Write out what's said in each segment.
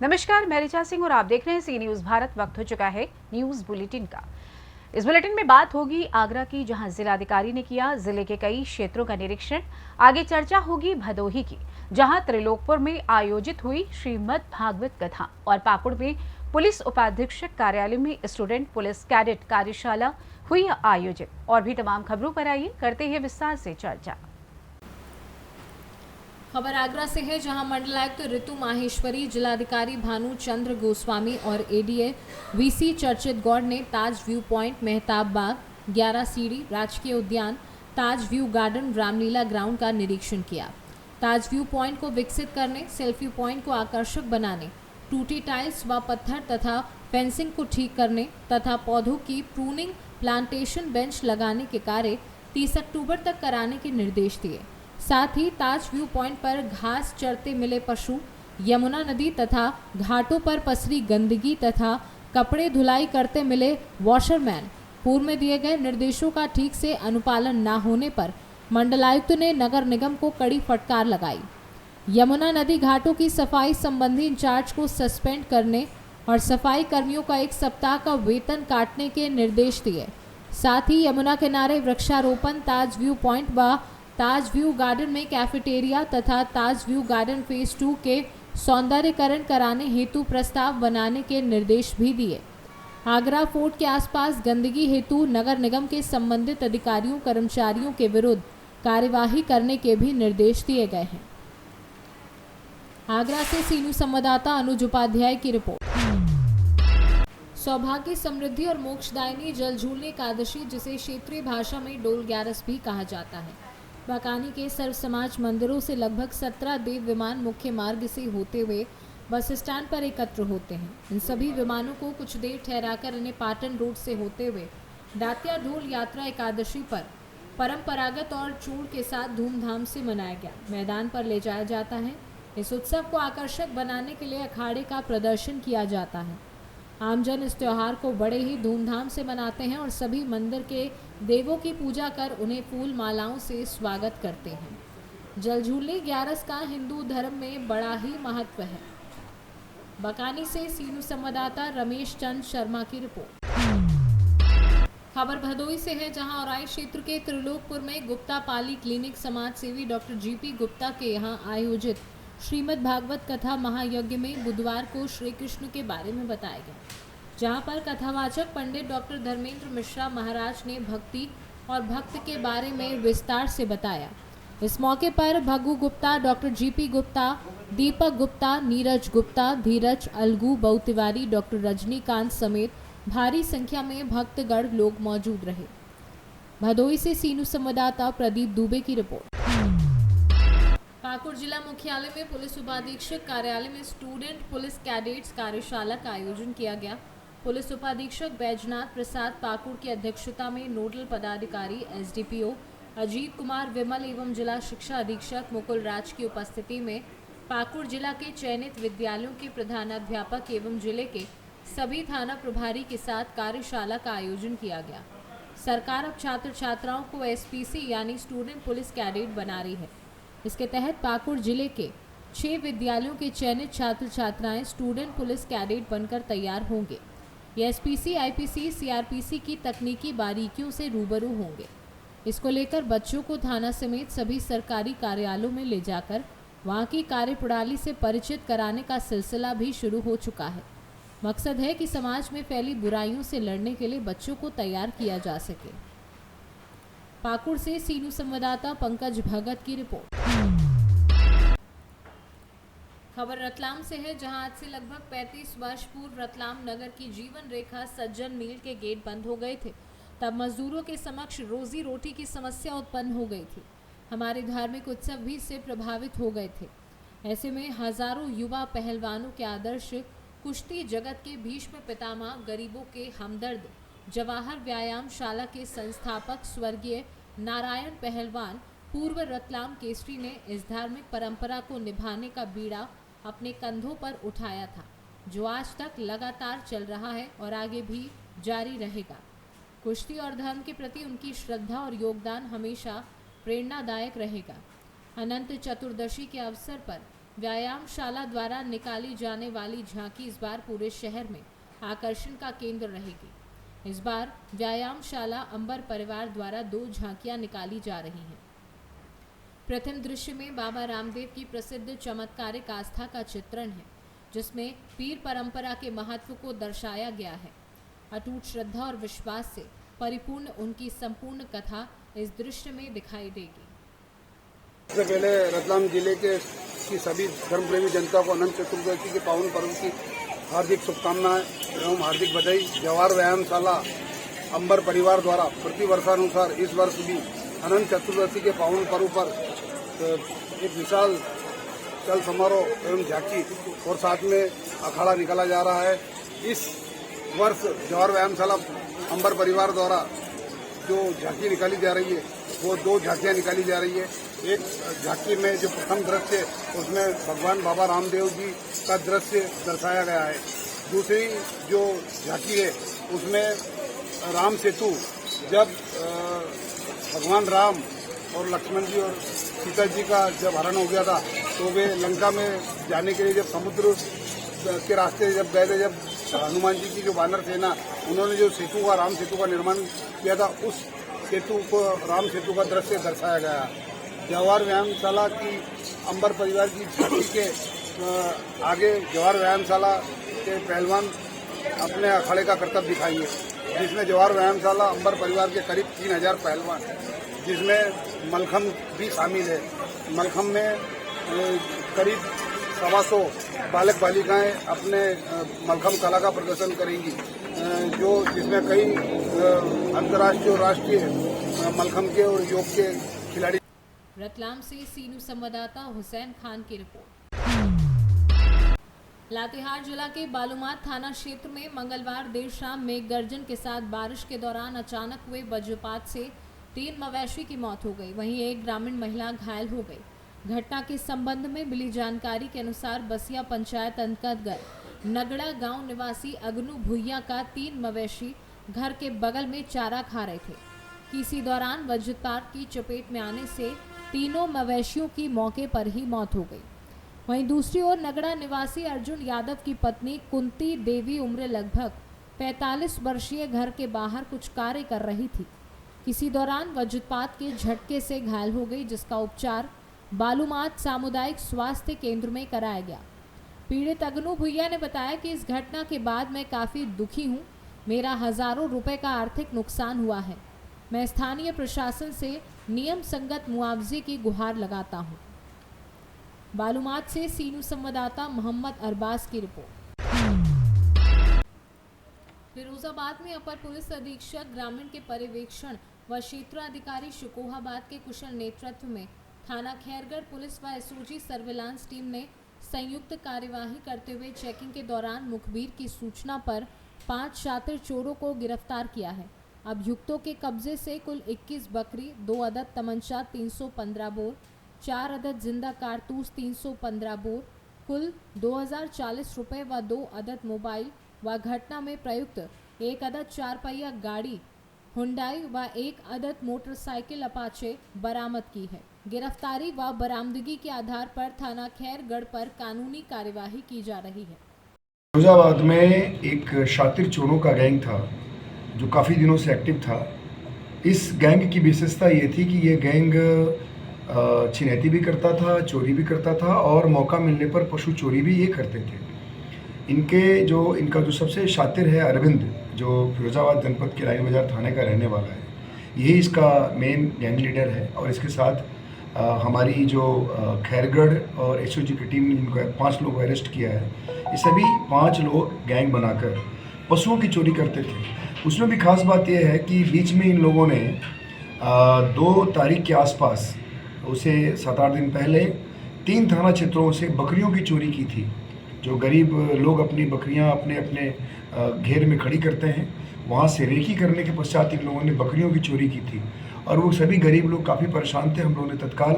नमस्कार, मैं ऋचा सिंह और आप देख रहे हैं सी न्यूज भारत। वक्त हो चुका है न्यूज बुलेटिन का। इस बुलेटिन में बात होगी आगरा की, जहां जिलाधिकारी ने किया जिले के कई क्षेत्रों का निरीक्षण। आगे चर्चा होगी भदोही की, जहां त्रिलोकपुर में आयोजित हुई श्रीमद् भागवत कथा, और पाकुड़ में पुलिस उपाधीक्षक कार्यालय में स्टूडेंट पुलिस कैडेट कार्यशाला हुई आयोजित। और भी तमाम खबरों पर आइए करते हैं विस्तार से चर्चा। खबर आगरा से है, जहां मंडलायुक्त ऋतु माहेश्वरी, जिलाधिकारी भानु चंद्र गोस्वामी और एडीए वीसी चर्चित गौड़ ने ताज व्यू पॉइंट, मेहताब बाग, 11 सीढ़ी राजकीय उद्यान, ताज व्यू गार्डन, रामलीला ग्राउंड का निरीक्षण किया। ताज व्यू पॉइंट को विकसित करने, सेल्फी पॉइंट को आकर्षक बनाने, टूटी टाइल्स व पत्थर तथा फेंसिंग को ठीक करने तथा पौधों की प्रूनिंग, प्लांटेशन बेंच लगाने के कार्य 30 अक्टूबर तक कराने के निर्देश दिए। साथ ही ताज व्यू पॉइंट पर घास चरते मिले पशु, यमुना नदी तथा घाटों पर पसरी गंदगी तथा कपड़े धुलाई करते मिले वॉशरमैन, पूर्व में दिए गए निर्देशों का ठीक से अनुपालन न होने पर मंडलायुक्त ने नगर निगम को कड़ी फटकार लगाई। यमुना नदी घाटों की सफाई संबंधी इंचार्ज को सस्पेंड करने और सफाई कर्मियों का 1 सप्ताह का वेतन काटने के निर्देश दिए। साथ ही यमुना किनारे वृक्षारोपण, ताज व्यू पॉइंट व ताज व्यू गार्डन में कैफेटेरिया तथा ताज व्यू गार्डन फेज 2 के सौंदर्यीकरण कराने हेतु प्रस्ताव बनाने के निर्देश भी दिए। आगरा फोर्ट के आसपास गंदगी हेतु नगर निगम के संबंधित अधिकारियों कर्मचारियों के विरुद्ध कार्यवाही करने के भी निर्देश दिए गए हैं। आगरा से सीनू संवाददाता अनुज उपाध्याय की रिपोर्ट। सौभाग्य, समृद्धि और मोक्षदायिनी जलझूलनी एकादशी, जिसे क्षेत्रीय भाषा में डोल ग्यारस भी कहा जाता है, बकानी के सर्व समाज मंदिरों से लगभग 17 देव विमान मुख्य मार्ग से होते हुए बस स्टैंड पर एकत्र होते हैं। इन सभी विमानों को कुछ देर ठहराकर इन्हें पाटन रोड से होते हुए दातिया ढोल यात्रा एकादशी पर परंपरागत और चूड़ के साथ धूमधाम से मनाया गया मैदान पर ले जाया जाता है। इस उत्सव को आकर्षक बनाने के लिए अखाड़े का प्रदर्शन किया जाता है। आमजन इस त्योहार को बड़े ही धूमधाम से मनाते हैं और सभी मंदिर के देवों की पूजा कर उन्हें फूल मालाओं से स्वागत करते हैं। जलझूलनी ग्यारस का हिंदू धर्म में बड़ा ही महत्व है। बकानी से सीनू संवाददाता रमेश चंद शर्मा की रिपोर्ट। खबर भदोही से है, जहां औराई क्षेत्र के त्रिलोकपुर में गुप्ता पाली क्लिनिक समाज सेवी डॉक्टर जीपी गुप्ता के यहां आयोजित श्रीमद् भागवत कथा महायज्ञ में बुधवार को श्री कृष्ण के बारे में बताया गया, जहां पर कथावाचक पंडित डॉक्टर धर्मेंद्र मिश्रा महाराज ने भक्ति और भक्त के बारे में विस्तार से बताया। इस मौके पर भगू गुप्ता, डॉक्टर जीपी गुप्ता, दीपक गुप्ता, नीरज गुप्ता, धीरज अलगू, बहु तिवारी, डॉक्टर रजनीकांत समेत भारी संख्या में भक्तगण लोग मौजूद रहे। भदोही से सीनू संवाददाता प्रदीप दुबे की रिपोर्ट। पाकुड़ जिला मुख्यालय में पुलिस उपाधीक्षक कार्यालय में स्टूडेंट पुलिस कैडेट्स कार्यशाला का आयोजन किया गया। पुलिस उपाधीक्षक बैजनाथ प्रसाद पाकुड़ की अध्यक्षता में नोडल पदाधिकारी एसडीपीओ अजीत कुमार विमल एवं जिला शिक्षा अधीक्षक मुकुल राज की उपस्थिति में पाकुड़ जिला के चयनित विद्यालयों के प्रधानाध्यापक एवं जिले के सभी थाना प्रभारी के साथ कार्यशाला का आयोजन किया गया। सरकार अब छात्र छात्राओं को एसपीसी यानी स्टूडेंट पुलिस कैडेट बना रही है। इसके तहत पाकुड़ जिले के 6 विद्यालयों के चयनित छात्र छात्राएं स्टूडेंट पुलिस कैडेट बनकर तैयार होंगे। ये एसपीसी, आईपीसी, सीआरपीसी की तकनीकी बारीकियों से रूबरू होंगे। इसको लेकर बच्चों को थाना समेत सभी सरकारी कार्यालयों में ले जाकर वहां की कार्यप्रणाली से परिचित कराने का सिलसिला भी शुरू हो चुका है। मकसद है कि समाज में फैली बुराइयों से लड़ने के लिए बच्चों को तैयार किया जा सके। पाकुड़ से सीनू संवाददाता पंकज भगत की रिपोर्ट। खबर रतलाम से है, जहां आज से लगभग 35 वर्ष पूर्व रतलाम नगर की जीवन रेखा सज्जन मिल के गेट बंद हो गए थे। तब मजदूरों के समक्ष रोजी रोटी की समस्या उत्पन्न हो गई थी। हमारे धार्मिक उत्सव भी इससे प्रभावित हो गए थे। ऐसे में हजारों युवा पहलवानों के आदर्श कुश्ती जगत के भीष्म पितामह, गरीबों के हमदर्द, जवाहर व्यायाम शाला के संस्थापक स्वर्गीय नारायण पहलवान पूर्व रतलाम केसरी ने इस धार्मिक परंपरा को निभाने का बीड़ा अपने कंधों पर उठाया था, जो आज तक लगातार चल रहा है और आगे भी जारी रहेगा। कुश्ती और धर्म के प्रति उनकी श्रद्धा और योगदान हमेशा प्रेरणादायक रहेगा। अनंत चतुर्दशी के अवसर पर व्यायामशाला द्वारा निकाली जाने वाली झांकी इस बार पूरे शहर में आकर्षण का केंद्र रहेगी। इस बार व्यायामशाला अंबर परिवार द्वारा 2 झांकियां निकाली जा रही हैं। प्रथम दृश्य में बाबा रामदेव की प्रसिद्ध चमत्कारिक आस्था का चित्रण है, जिसमें पीर परंपरा के महत्व को दर्शाया गया है। अटूट श्रद्धा और विश्वास से परिपूर्ण उनकी संपूर्ण कथा इस दृश्य में दिखाई देगी। सबसे पहले रतलाम जिले के की सभी धर्मप्रेमी जनता को अनंत चतुर्दशी के पावन पर्व की हार्दिक शुभकामनाएं एवं हार्दिक बधाई। जवाहर व्यायामशाला अंबर परिवार द्वारा प्रति वर्षानुसार इस वर्ष भी अनंत चतुर्दशी के पावन पर्व पर एक विशाल चल समारोह एवं झांकी और साथ में अखाड़ा निकाला जा रहा है। इस वर्ष जवाहर व्यायामशाला अंबर परिवार द्वारा जो झांकी निकाली जा रही है वो 2 झांकियां निकाली जा रही है। एक झांकी में जो प्रथम दृश्य उसमें भगवान बाबा रामदेव जी का दृश्य दर्शाया गया है। दूसरी जो झांकी है उसमें राम सेतु जब भगवान राम और लक्ष्मण जी और सीता जी का जब हरण हो गया था तो वे लंका में जाने के लिए जब समुद्र के रास्ते जब गए थे, जब हनुमान जी की जो वानर सेना उन्होंने जो सेतु का राम सेतु का निर्माण किया था उस सेतु को राम सेतु का दृश्य दर्शाया गया है। जवाहर व्यायामशाला की अंबर परिवार की झांकी के आगे जवाहर व्यायामशाला के पहलवान अपने अखाड़े का करतब दिखाएंगे, जिसमें जवाहर व्यायामशाला अंबर परिवार के करीब 3000 पहलवान, जिसमें मलखम भी शामिल है। मलखम में करीब 125 बालक बालिकाएं अपने मलखम कला का प्रदर्शन करेंगी, जिसमें कई अंतर्राष्ट्रीय और राष्ट्रीय मलखम के और योग के खिलाड़ी। रतलाम से सी न्यूज़ संवाददाता हुसैन खान की रिपोर्ट। लातेहार जिला के बालूमाथ थाना क्षेत्र में मंगलवार देर शाम मेघ गर्जन के साथ बारिश के दौरान अचानक हुए वज्रपात से 3 मवेशी की मौत हो गई, वहीं एक ग्रामीण महिला घायल हो गई। घटना के संबंध में मिली जानकारी के अनुसार बसिया पंचायत अंतर्गत नगड़ा गांव निवासी अगनू भुइया का 3 मवेशी घर के बगल में चारा खा रहे थे। किसी दौरान वज्रपात की चपेट में आने से तीनों मवेशियों की मौके पर ही मौत हो गई। वहीं दूसरी ओर नगड़ा निवासी अर्जुन यादव की पत्नी कुंती देवी उम्र लगभग 45 वर्षीय घर के बाहर कुछ कार्य कर रही थी। किसी दौरान वज्रपात के झटके से घायल हो गई, जिसका उपचार बालूमाथ सामुदायिक स्वास्थ्य केंद्र में कराया गया। पीड़ित अगनू भुइया ने बताया कि इस घटना के बाद मैं काफ़ी दुखी हूँ। मेरा हज़ारों रुपए का आर्थिक नुकसान हुआ है। मैं स्थानीय प्रशासन से नियम संगत मुआवजे की गुहार लगाता हूँ। बालूमाथ से सी न्यूज़ संवाददाता मोहम्मद अरबाज की रिपोर्ट। फिरोजाबाद में अपर पुलिस अधीक्षक ग्रामीण के पर्यवेक्षण व क्षेत्राधिकारी शिकोहाबाद के कुशल नेतृत्व में थाना खैरगढ़ पुलिस व एसओजी सर्विलांस टीम ने संयुक्त कार्यवाही करते हुए चेकिंग के दौरान मुखबिर की सूचना पर 5 शातिर चोरों को गिरफ्तार किया है। अभियुक्तों के कब्जे से कुल 21 बकरी, 2 अदद तमंचा 315 बोर, 4 अदद जिंदा कारतूस 315 बोर, कुल 2040 रुपये व 2 अदद मोबाइल व घटना में प्रयुक्त 1 अदद 4 पहिया गाड़ी हुंडई व 1 अदद मोटरसाइकिल अपाचे बरामद की है। गिरफ्तारी व बरामदगी के आधार पर थाना खैरगढ़ पर कानूनी कार्यवाही की जा रही है। फिरोजाबाद में एक शातिर चोरों का गैंग था जो काफ़ी दिनों से एक्टिव था। इस गैंग की विशेषता ये थी कि ये गैंग छिनैती भी करता था, चोरी भी करता था और मौका मिलने पर पशु चोरी भी ये करते थे। इनका जो सबसे शातिर है अरविंद, जो फिरोजाबाद जनपद के लाइन बाजार थाने का रहने वाला है, यही इसका मेन गैंग लीडर है। और इसके साथ हमारी जो खैरगढ़ और एसओजी की टीम ने जिनको 5 लोग अरेस्ट किया है, ये सभी 5 लोग गैंग बनाकर पशुओं की चोरी करते थे। उसमें भी खास बात यह है कि बीच में इन लोगों ने 2 तारीख के आसपास, उसे 7-8 दिन पहले 3 थाना क्षेत्रों से बकरियों की चोरी की थी। जो गरीब लोग अपनी बकरियां अपने अपने घेर में खड़ी करते हैं, वहाँ से रेकी करने के पश्चात इन लोगों ने बकरियों की चोरी की थी और वो सभी गरीब लोग काफ़ी परेशान थे। हम लोगों ने तत्काल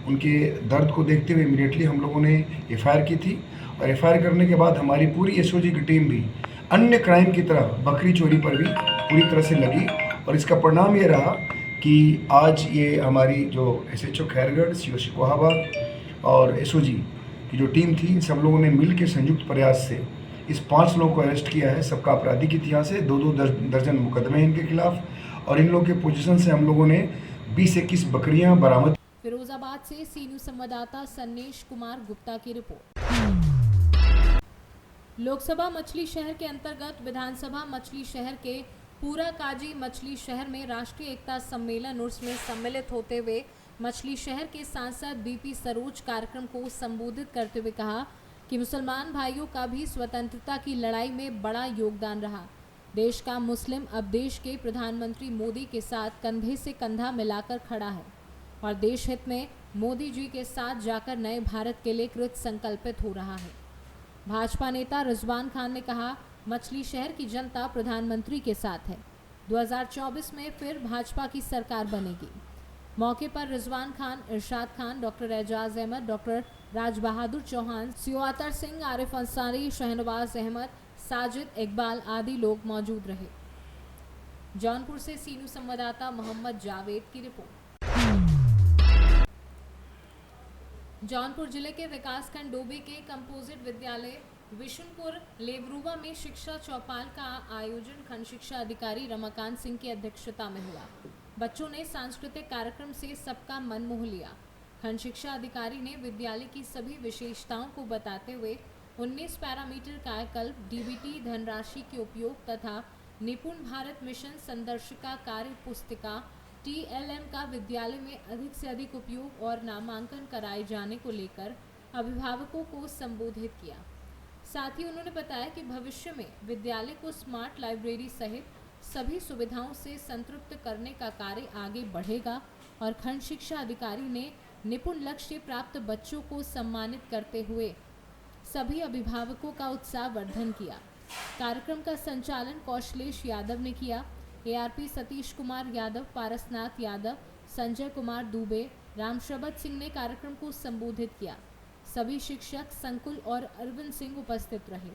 उनके दर्द को देखते हुए इमीडिएटली हम लोगों ने एफआईआर की थी और एफआईआर करने के बाद हमारी पूरी एसओजी की टीम भी अन्य क्राइम की तरह बकरी चोरी पर भी पूरी तरह से लगी और इसका परिणाम ये रहा कि आज ये हमारी जो एसएचओ खैरगढ़, सीओ शिकोहाबाद और एसओजी की जो टीम थी, इन सब लोगों ने मिल के संयुक्त प्रयास से इस 5 लोगों को अरेस्ट किया है। सबका आपराधिक इतिहास है, 2-2 दर्जन मुकदमे हैं इनके खिलाफ और इन लोगों के पोजीशन से हम लोगों ने 20-21 बकरियां बरामद। फिरोजाबाद से सी न्यूज संवाददाता सन्नेश कुमार गुप्ता की रिपोर्ट। लोकसभा मछली शहर के अंतर्गत विधानसभा मछली शहर के पूरा काजी मछली शहर में राष्ट्रीय एकता सम्मेलन उर्स में सम्मिलित होते हुए मछली शहर के सांसद बीपी सरोज कार्यक्रम को संबोधित करते हुए कहा कि मुसलमान भाइयों का भी स्वतंत्रता की लड़ाई में बड़ा योगदान रहा। देश का मुस्लिम अब देश के प्रधानमंत्री मोदी के साथ कंधे से कंधा मिलाकर खड़ा है और देश हित में मोदी जी के साथ जाकर नए भारत के लिए कृत संकल्पित हो रहा है। भाजपा नेता रिजवान खान ने कहा, मछली शहर की जनता प्रधानमंत्री के साथ है। 2024 में फिर भाजपा की सरकार बनेगी। मौके पर रिजवान खान, इरशाद खान, डॉक्टर एजाज अहमद, डॉक्टर राज बहादुर चौहान, सियोआतर सिंह, आरिफ अंसारी, शहनवाज अहमद, साजिद इकबाल आदि लोग मौजूद रहे। जौनपुर से सी न्यूज संवाददाता मोहम्मद जावेद की रिपोर्ट। जौनपुर जिले के विकासखंड डोबी के कंपोजिट विद्यालय विशुनपुर लेवरुवा में शिक्षा चौपाल का आयोजन खंड शिक्षा अधिकारी रमाकांत सिंह की अध्यक्षता में हुआ। बच्चों ने सांस्कृतिक कार्यक्रम से सबका मन मोह लिया। खंड शिक्षा अधिकारी ने विद्यालय की सभी विशेषताओं को बताते हुए 19 पैरामीटर कायाकल्प, डीबीटी धनराशि के उपयोग तथा निपुण भारत मिशन संदर्शिका कार्य पुस्तिका TLM का विद्यालय में अधिक से अधिक उपयोग और नामांकन कराए जाने को लेकर अभिभावकों को संबोधित किया। साथ ही उन्होंने बताया कि भविष्य में विद्यालय को स्मार्ट लाइब्रेरी सहित सभी सुविधाओं से संतृप्त करने का कार्य आगे बढ़ेगा और खंड शिक्षा अधिकारी ने निपुण लक्ष्य प्राप्त बच्चों को सम्मानित करते हुए सभी अभिभावकों का उत्साहवर्धन किया। कार्यक्रम का संचालन कौशलेश यादव ने किया। ARP सतीश कुमार यादव, पारसनाथ यादव, संजय कुमार दुबे, रामशबद सिंह ने कार्यक्रम को संबोधित किया। सभी शिक्षक संकुल और अरविंद सिंह उपस्थित रहे।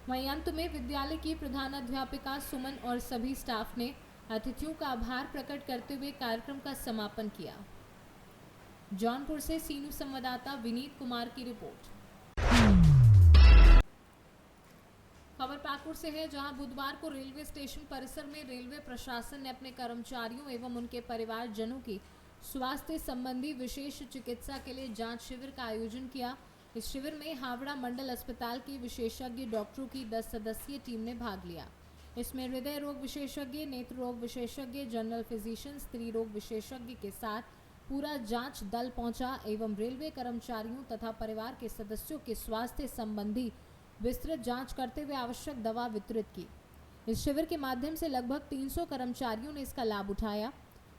वहीं अंत में विद्यालय की प्रधानाध्यापिका सुमन और सभी स्टाफ ने अतिथियों का आभार प्रकट करते हुए कार्यक्रम का समापन किया। जौनपुर से सी न्यूज संवाददाता विनीत कुमार की रिपोर्ट। खबर पाकुड़ से है, जहां बुधवार को रेलवे स्टेशन परिसर में रेलवे प्रशासन ने अपने कर्मचारियों एवं उनके परिवारजनों की स्वास्थ्य संबंधी विशेष चिकित्सा के लिए जांच शिविर का आयोजन किया। इस शिविर में हावड़ा मंडल अस्पताल के विशेषज्ञ डॉक्टरों की 10 सदस्यीय टीम ने भाग लिया। इसमें हृदय रोग विशेषज्ञ, नेत्र रोग विशेषज्ञ, जनरल फिजिशियन, स्त्री रोग विशेषज्ञ के साथ पूरा जांच दल पहुंचा एवं रेलवे कर्मचारियों तथा परिवार के सदस्यों के स्वास्थ्य संबंधी विस्तृत जांच करते हुए आवश्यक दवा वितरित की। इस शिविर के माध्यम से लगभग 300 कर्मचारियों ने इसका लाभ उठाया।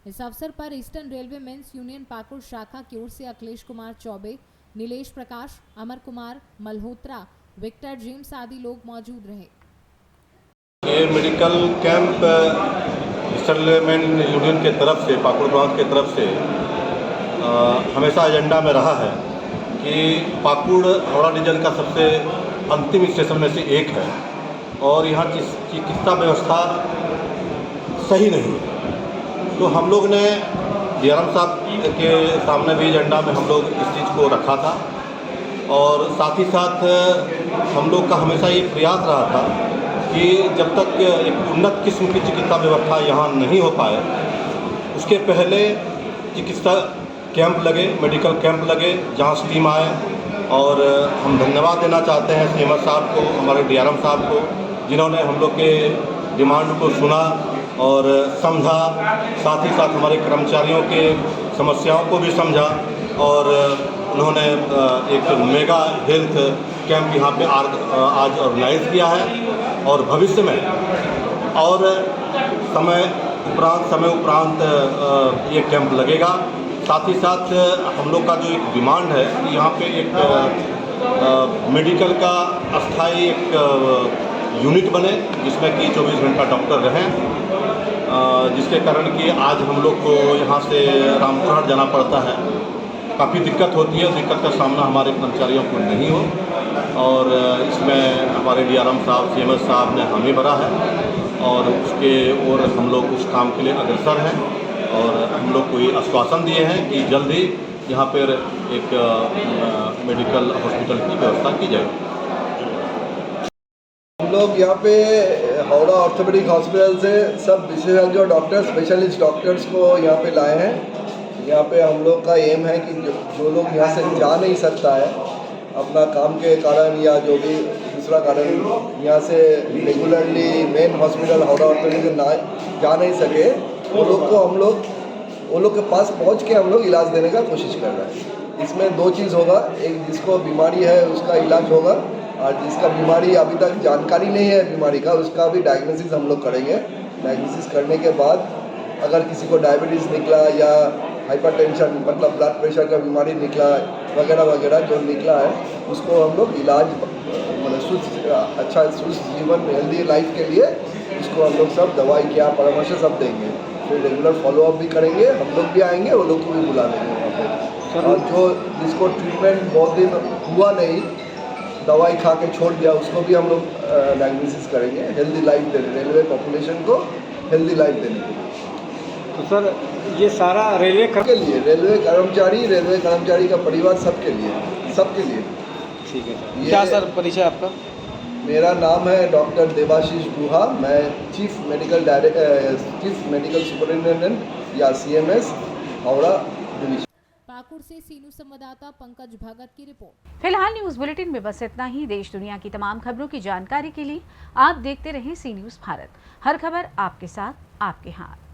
इस अवसर पर eastern railway men's union Pakur शाखा की ओर से अखिलेश कुमार चौबे, नीलेश प्रकाश, अमर कुमार मल्होत्रा, विक्टर जेम्स आदि लोग मौजूद रहे। ये medical camp eastern railway men's union के तरफ से, पाकुड़ ब्रांच के तरफ से हमेशा एजेंडा में रहा है कि पाकुड़ हावड़ा डिवीजन का सबसे अंतिम स्टेशन में से एक है और यहाँ चिकित्सा व्यवस्था सही नहीं है। तो हम लोग ने DRM साहब के सामने भी एजेंडा में हम लोग इस चीज़ को रखा था और साथ ही साथ हम लोग का हमेशा ये प्रयास रहा था कि जब तक एक उन्नत किस्म की चिकित्सा व्यवस्था यहाँ नहीं हो पाए उसके पहले चिकित्सा कैंप लगे, मेडिकल कैंप लगे, जांच टीम आए। और हम धन्यवाद देना चाहते हैं CMS साहब को, हमारे DRM साहब को, जिन्होंने हम लोग के डिमांड को सुना और समझा, साथ ही साथ हमारे कर्मचारियों के समस्याओं को भी समझा और उन्होंने एक मेगा हेल्थ कैंप यहाँ पे आज ऑर्गेनाइज किया है और भविष्य में और समय उपरांत ये कैंप लगेगा। साथ ही साथ हम लोग का जो एक डिमांड है कि यहाँ पे एक मेडिकल का अस्थाई एक यूनिट बने जिसमें कि 24 घंटा डॉक्टर रहें, जिसके कारण कि आज हम लोग को यहाँ से रामपुर हाट जाना पड़ता है, काफ़ी दिक्कत होती है। दिक्कत का सामना हमारे कर्मचारियों को नहीं हो और इसमें हमारे DRM साहब, CMS साहब ने हामी भरा है और उसके और हम लोग उस काम के लिए अग्रसर हैं और हम लोग को ये आश्वासन दिए हैं कि जल्द ही यहाँ पर एक मेडिकल हॉस्पिटल की व्यवस्था की जाए। हम लोग यहाँ पे हावड़ा ऑर्थोपेडिक हॉस्पिटल से सब विशेषज्ञ डॉक्टर स्पेशलिस्ट डॉक्टर्स को यहाँ पे लाए हैं। यहाँ पे हम लोग का एम है कि जो लोग यहाँ से जा नहीं सकता है अपना काम के कारण या जो भी दूसरा कारण यहाँ से regularly main hospital Howrah orthopaedic ना जा नहीं सके वो लोग के पास पहुँच के हम लोग इलाज देने का कोशिश कर रहे हैं। इसमें दो चीज़ होगा, एक जिसको बीमारी है उसका इलाज होगा और जिसका बीमारी अभी तक जानकारी नहीं है बीमारी का उसका भी डायग्नोसिस हम लोग करेंगे। डायग्नोसिस करने के बाद अगर किसी को डायबिटीज़ निकला या हाइपरटेंशन मतलब ब्लड प्रेशर का बीमारी निकला वगैरह वगैरह जो निकला है उसको हम लोग इलाज मतलब अच्छा जीवन हेल्दी लाइफ के लिए उसको हम लोग सब दवाई क्या परामर्श सब देंगे। फिर रेगुलर फॉलोअप भी करेंगे, हम लोग भी आएंगे, वो लोग को भी बुला लेंगे वहाँ पे। और जो जिसको ट्रीटमेंट बहुत दिन हुआ नहीं दवाई खा के छोड़ दिया उसको भी हम लोग डायग्नोसिस करेंगे हेल्दी लाइफ देने, रेलवे पॉपुलेशन को हेल्दी लाइफ देने के लिए। तो सर ये सारा रेलवे के लिए रेलवे कर्मचारी का परिवार सबके लिए। ठीक है सर। क्या सर परिचय आपका? मेरा नाम है डॉक्टर देवाशीष गुहा, मैं चीफ मेडिकल सुपरिटेंडेंट या CMS हावड़ा डिवीजन। पाकुड़ से सीनू संवाददाता पंकज भगत की रिपोर्ट। फिलहाल न्यूज बुलेटिन में बस इतना ही। देश दुनिया की तमाम खबरों की जानकारी के लिए आप देखते रहें सी न्यूज भारत। हर खबर आपके साथ, आपके हाथ।